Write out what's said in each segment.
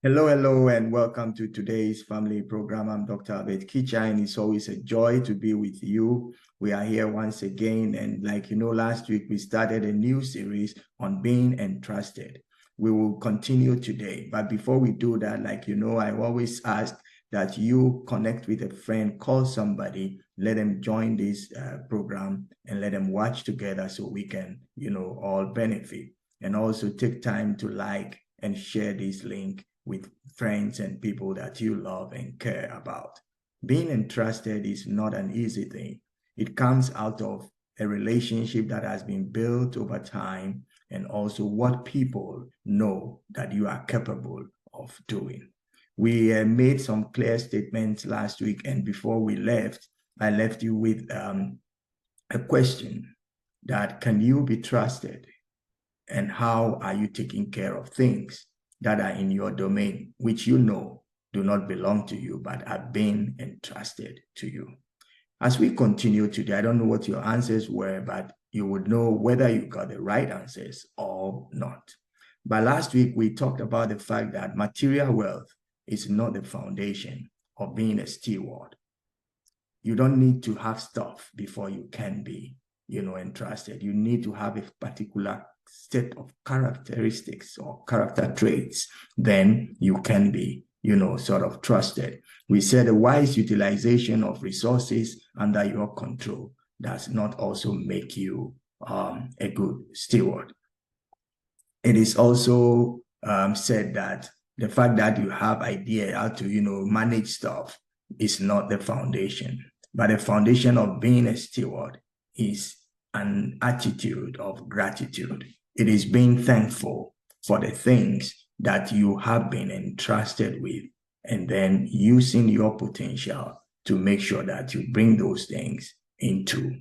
Hello, and welcome to today's family program. I'm Dr. Kitcher, and it's always a joy to be with you. We are here once again, and last week we started a new series on being entrusted. We will continue today, but before we do that, I always ask that you connect with a friend, call somebody, let them join this program, and let them watch together so we can, all benefit. And also take time to like and share this link with friends and people that you love and care about. Being entrusted is not an easy thing. It comes out of a relationship that has been built over time, and also what people know that you are capable of doing. We made some clear statements last week, and before we left, I left you with a question that can you be trusted? And how are you taking care of things that are in your domain, which you know do not belong to you, but are being entrusted to you? As we continue today, I don't know what your answers were, but you would know whether you got the right answers or not. But last week, we talked about the fact that material wealth is not the foundation of being a steward. You don't need to have stuff before you can be, entrusted. You need to have a particular set of characteristics or character traits, then you can be, sort of trusted. We said a wise utilization of resources under your control does not also make you a good steward. It is also said that the fact that you have idea how to, manage stuff is not the foundation, but the foundation of being a steward is an attitude of gratitude. It is being thankful for the things that you have been entrusted with, and then using your potential to make sure that you bring those things into,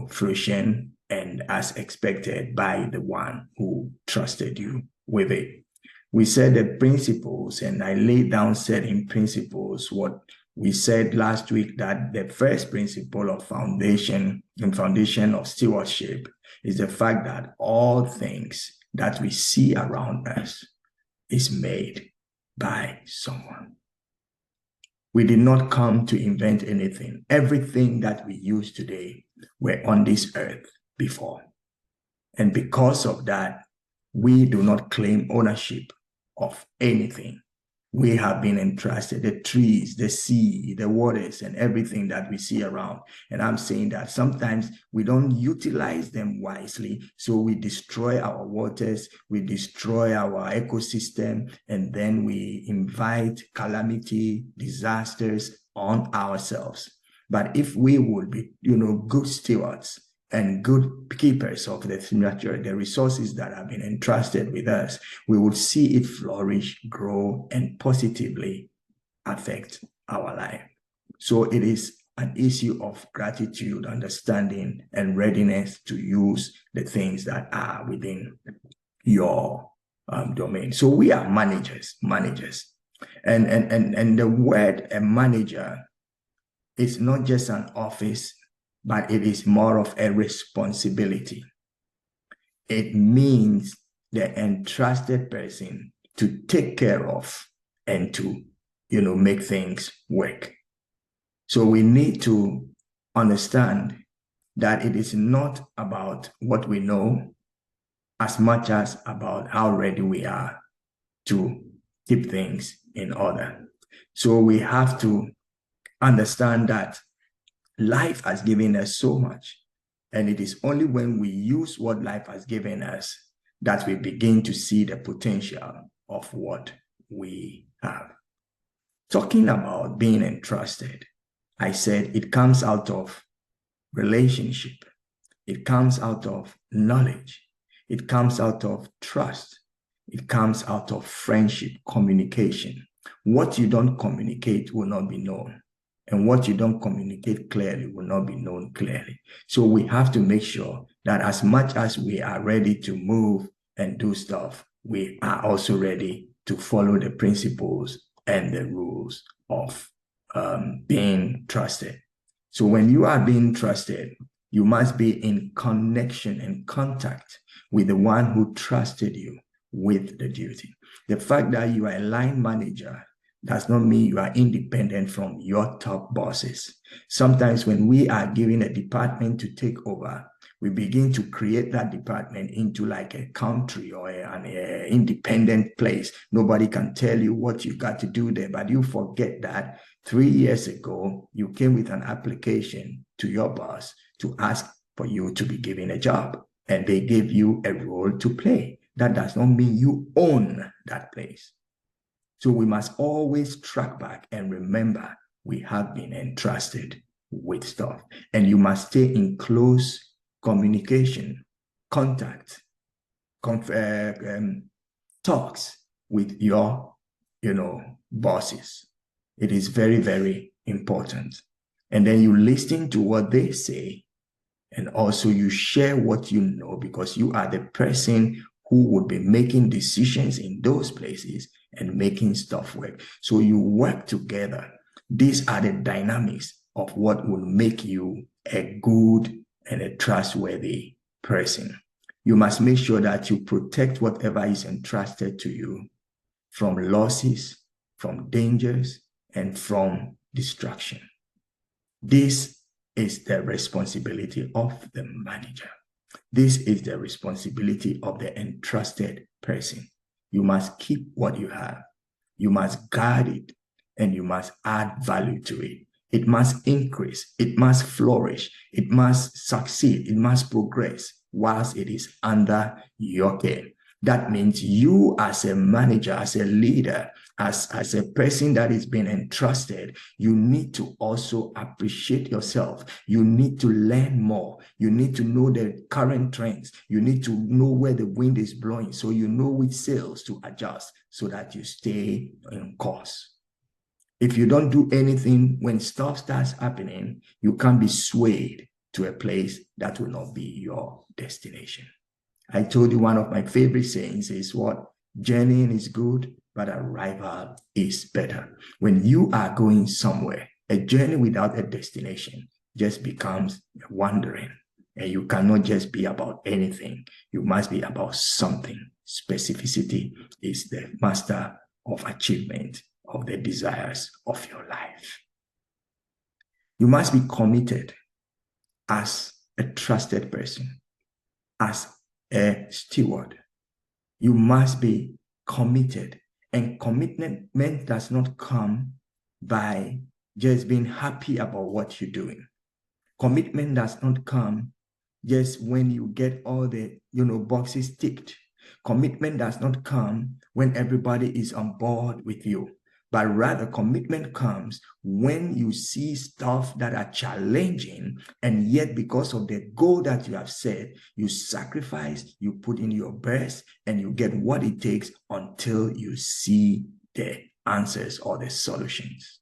fruition and as expected by the one who trusted you with it. We said the principles, and I laid down certain principles. What we said last week, that the first principle of foundation of stewardship is the fact that all things that we see around us is made by someone. We did not come to invent anything. Everything that we use today were on this earth before. And because of that, we do not claim ownership of anything. We have been entrusted the trees, the sea, the waters, and everything that we see around. And I'm saying that sometimes we don't utilize them wisely. So we destroy our waters, we destroy our ecosystem, and then we invite calamity, disasters on ourselves. But if we would be, good stewards and good keepers of the nature, the resources that have been entrusted with us, we will see it flourish, grow, and positively affect our life. So it is an issue of gratitude, understanding, and readiness to use the things that are within your domain. So we are managers. And the word a manager is not just an office, but it is more of a responsibility. It means the entrusted person to take care of and to, make things work. So we need to understand that it is not about what we know as much as about how ready we are to keep things in order. So we have to understand that life has given us so much, and it is only when we use what life has given us that we begin to see the potential of what we have. Talking about being entrusted, I said it comes out of relationship, it comes out of knowledge, it comes out of trust, it comes out of friendship, communication. What you don't communicate will not be known. And what you don't communicate clearly will not be known clearly. So we have to make sure that as much as we are ready to move and do stuff, we are also ready to follow the principles and the rules of being trusted. So when you are being trusted, you must be in connection and contact with the one who trusted you with the duty. The fact that you are a line manager does not mean you are independent from your top bosses. Sometimes when we are given a department to take over, we begin to create that department into like a country or an independent place. Nobody can tell you what you got to do there, but you forget that 3 years ago, you came with an application to your boss to ask for you to be given a job, and they gave you a role to play. That does not mean you own that place. So we must always track back and remember we have been entrusted with stuff, and you must stay in close communication, contact, talks with your, bosses. It is very, very important. And then you listen to what they say, and also you share what you know, because you are the person who would be making decisions in those places and making stuff work. So you work together. These are the dynamics of what will make you a good and a trustworthy person. You must make sure that you protect whatever is entrusted to you from losses, from dangers, and from destruction. This is the responsibility of the manager. This is the responsibility of the entrusted person. You must keep what you have. You must guard it, and you must add value to it. It must increase. It must flourish. It must succeed. It must progress whilst it is under your care. That means you as a manager, as a leader, as a person that is being entrusted, you need to also appreciate yourself. You need to learn more. You need to know the current trends. You need to know where the wind is blowing, so you know which sails to adjust so that you stay on course. If you don't do anything when stuff starts happening, you can't be swayed to a place that will not be your destination. I told you one of my favorite sayings is what? Journeying is good, but arrival is better. When you are going somewhere, a journey without a destination just becomes wandering. And you cannot just be about anything. You must be about something. Specificity is the master of achievement of the desires of your life. You must be committed as a trusted person, as a steward. You must be committed, and commitment does not come by just being happy about what you're doing. Commitment does not come just when you get all the boxes ticked. Commitment does not come when everybody is on board with you, but rather commitment comes when you see stuff that are challenging, and yet because of the goal that you have set, you sacrifice, you put in your best, and you get what it takes until you see the answers or the solutions.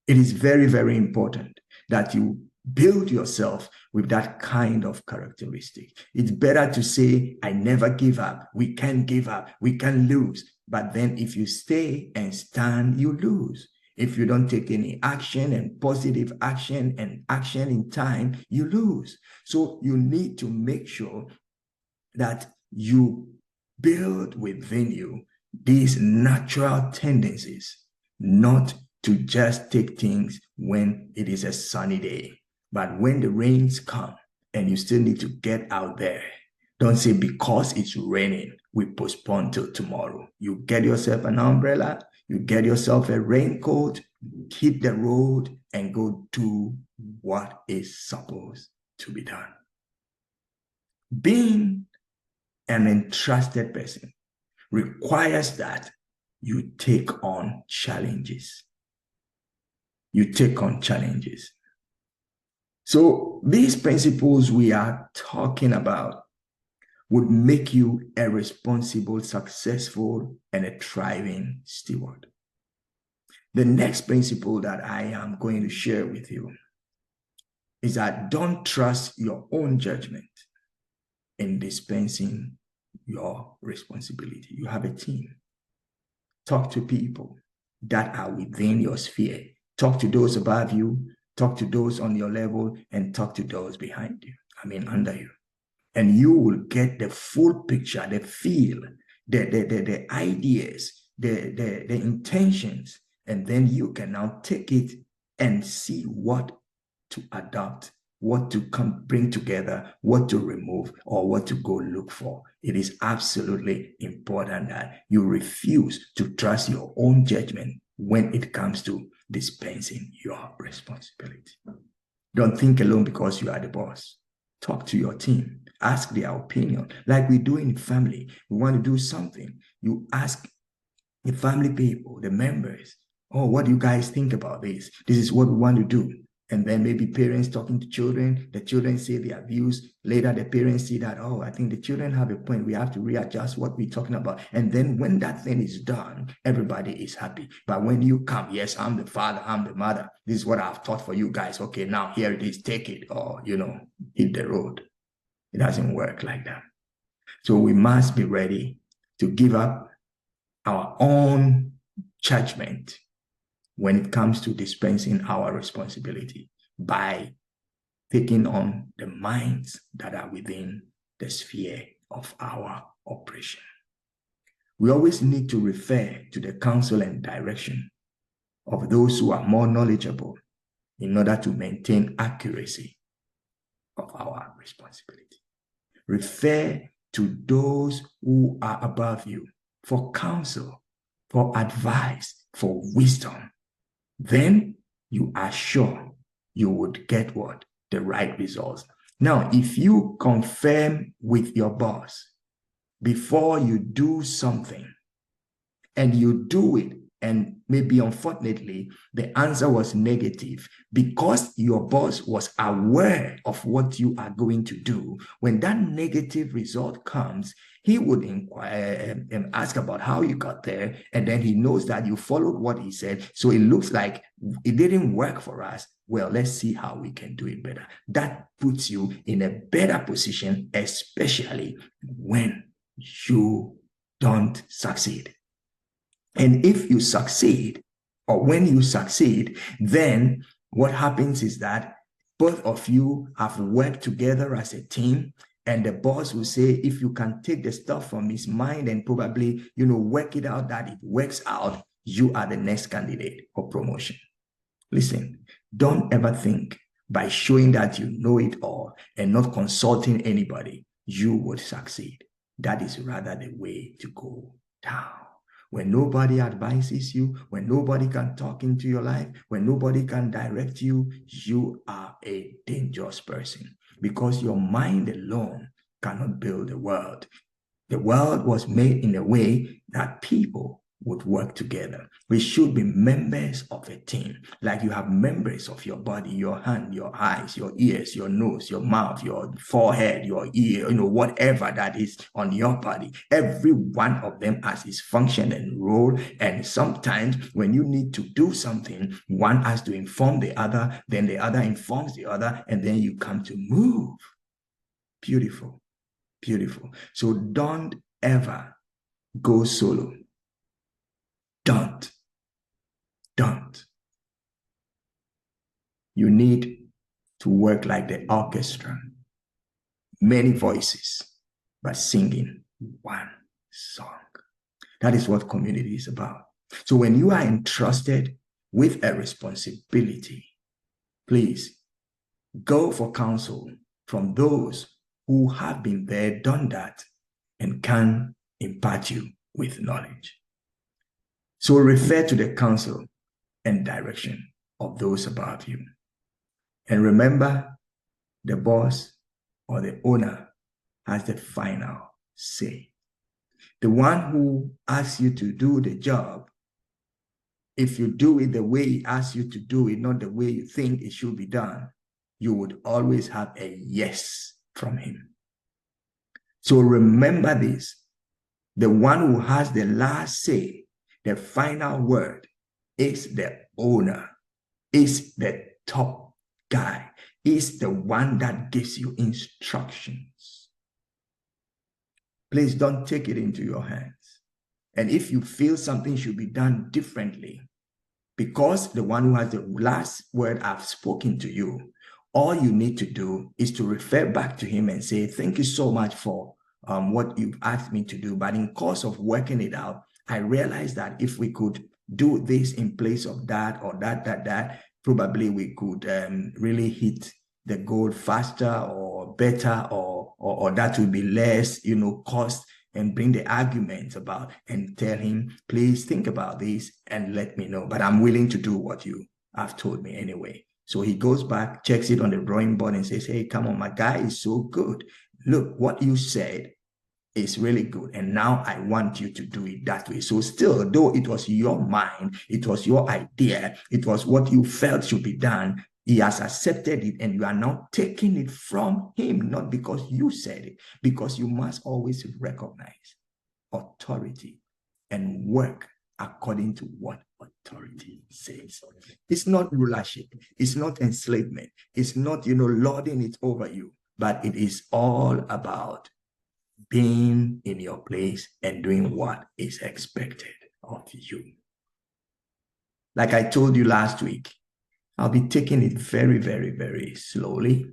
It is very, very important that you build yourself with that kind of characteristic. It's better to say, I never give up. We can't give up. We can lose. But then if you stay and stand, you lose. If you don't take any action and positive action and action in time, you lose. So you need to make sure that you build within you these natural tendencies, not to just take things when it is a sunny day. But when the rains come and you still need to get out there, don't say because it's raining, we postpone till tomorrow. You get yourself an umbrella, you get yourself a raincoat, hit the road and go do what is supposed to be done. Being an entrusted person requires that you take on challenges. You take on challenges. So these principles we are talking about would make you a responsible, successful, and a thriving steward. The next principle that I am going to share with you is that don't trust your own judgment in dispensing your responsibility. You have a team. Talk to people that are within your sphere. Talk to those above you, talk to those on your level, and talk to those behind you, under you. And you will get the full picture, the feel. the ideas, the intentions, and then you can now take it and see what to adopt, what to bring together, what to remove, or what to go look for. It is absolutely important that you refuse to trust your own judgment when it comes to dispensing your responsibility. Don't think alone because you are the boss. Talk to your team. Ask their opinion. Like we do in family. We want to do something. You ask the family people, the members, oh, what do you guys think about this? This is what we want to do. And then maybe parents talking to children, the children say their views. Later, the parents see that, oh, I think the children have a point. We have to readjust what we're talking about. And then when that thing is done, everybody is happy. But when you come, yes, I'm the father, I'm the mother. This is what I've taught for you guys. Okay, now here it is, take it, or, hit the road. It doesn't work like that. So we must be ready to give up our own judgment when it comes to dispensing our responsibility by taking on the minds that are within the sphere of our operation. We always need to refer to the counsel and direction of those who are more knowledgeable in order to maintain accuracy of our responsibility. Refer to those who are above you for counsel, for advice, for wisdom. Then you are sure you would get what? The right results. Now, if you confirm with your boss before you do something and you do it, and maybe unfortunately, the answer was negative because your boss was aware of what you are going to do. When that negative result comes, he would inquire and ask about how you got there. And then he knows that you followed what he said. So it looks like it didn't work for us. Well, let's see how we can do it better. That puts you in a better position, especially when you don't succeed. And if you succeed, or when you succeed, then what happens is that both of you have worked together as a team, and the boss will say, if you can take the stuff from his mind and probably, work it out that it works out, you are the next candidate for promotion. Listen, don't ever think by showing that you know it all and not consulting anybody, you would succeed. That is rather the way to go down. When nobody advises you, when nobody can talk into your life, when nobody can direct you, you are a dangerous person because your mind alone cannot build the world. The world was made in a way that people would work together. We should be members of a team. Like you have members of your body, your hand, your eyes, your ears, your nose, your mouth, your forehead, your ear, whatever that is on your body. Every one of them has its function and role. And sometimes when you need to do something, one has to inform the other, then the other informs the other, and then you come to move. Beautiful. Beautiful. So don't ever go solo. Don't. You need to work like the orchestra. Many voices, but singing one song. That is what community is about. So when you are entrusted with a responsibility, please go for counsel from those who have been there, done that, and can impart you with knowledge. So refer to the counsel and direction of those above you. And remember, the boss or the owner has the final say. The one who asks you to do the job, if you do it the way he asks you to do it, not the way you think it should be done, you would always have a yes from him. So remember this, the one who has the last say, the final word, is the owner, is the top guy, is the one that gives you instructions. Please don't take it into your hands. And if you feel something should be done differently, because the one who has the last word I've spoken to you, all you need to do is to refer back to him and say, thank you so much for what you've asked me to do. But in course of working it out, I realized that if we could do this in place of that or that, probably we could really hit the goal faster or better, or that will be less, cost, and bring the arguments about and tell him, please think about this and let me know. But I'm willing to do what you have told me anyway. So he goes back, checks it on the drawing board and says, hey, come on, my guy is so good. Look, what you said is really good. And now I want you to do it that way. So still, though it was your mind, it was your idea, it was what you felt should be done, he has accepted it, and you are now taking it from him, not because you said it, because you must always recognize authority and work according to what authority says. It's not rulership. It's not enslavement. It's not, lording it over you, but it is all about being in your place and doing what is expected of you. Like I told you last week, I'll be taking it very, very, very slowly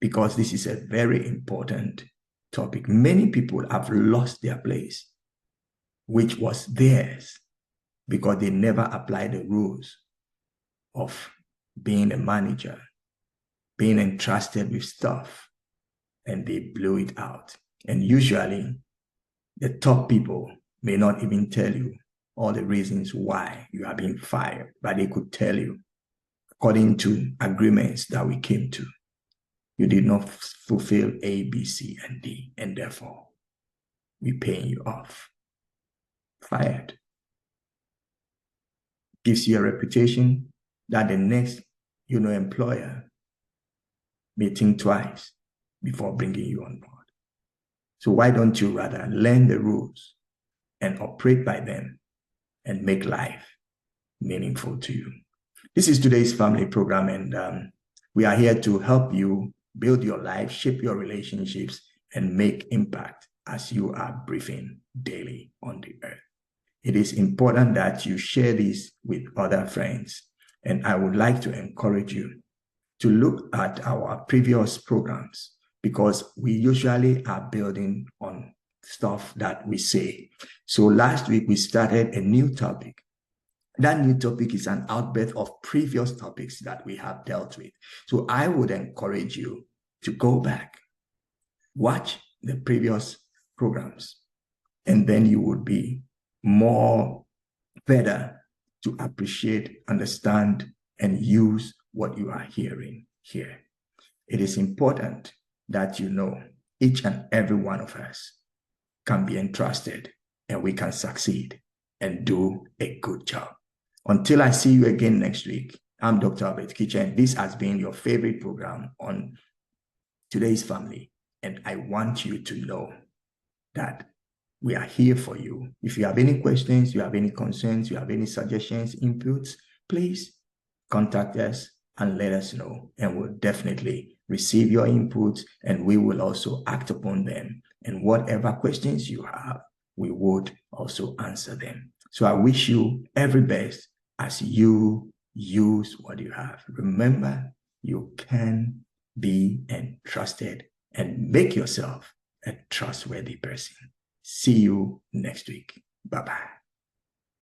because this is a very important topic. Many people have lost their place, which was theirs, because they never applied the rules of being a manager, being entrusted with stuff, and they blew it out. And usually, the top people may not even tell you all the reasons why you are being fired, but they could tell you, according to agreements that we came to, you did not fulfill A, B, C, and D, and therefore, we're paying you off. Fired. Gives you a reputation that the next, employer may think twice before bringing you on board. So why don't you rather learn the rules and operate by them and make life meaningful to you? This is today's family program, and we are here to help you build your life, shape your relationships, and make impact as you are breathing daily on the earth. It is important that you share this with other friends, and I would like to encourage you to look at our previous programs, because we usually are building on stuff that we say. So last week, we started a new topic. That new topic is an outbirth of previous topics that we have dealt with. So I would encourage you to go back, watch the previous programs, and then you would be more better to appreciate, understand, and use what you are hearing here. It is important that you know each and every one of us can be entrusted, and we can succeed and do a good job. Until I see you again next week, I'm Dr. Kitcher, and this has been your favorite program on Today's Family. And I want you to know that we are here for you. If you have any questions, you have any concerns, you have any suggestions, inputs, please contact us and let us know. And we'll definitely receive your inputs, and we will also act upon them. And whatever questions you have, we would also answer them. So I wish you every best as you use what you have. Remember, you can be entrusted and make yourself a trustworthy person. See you next week. Bye-bye.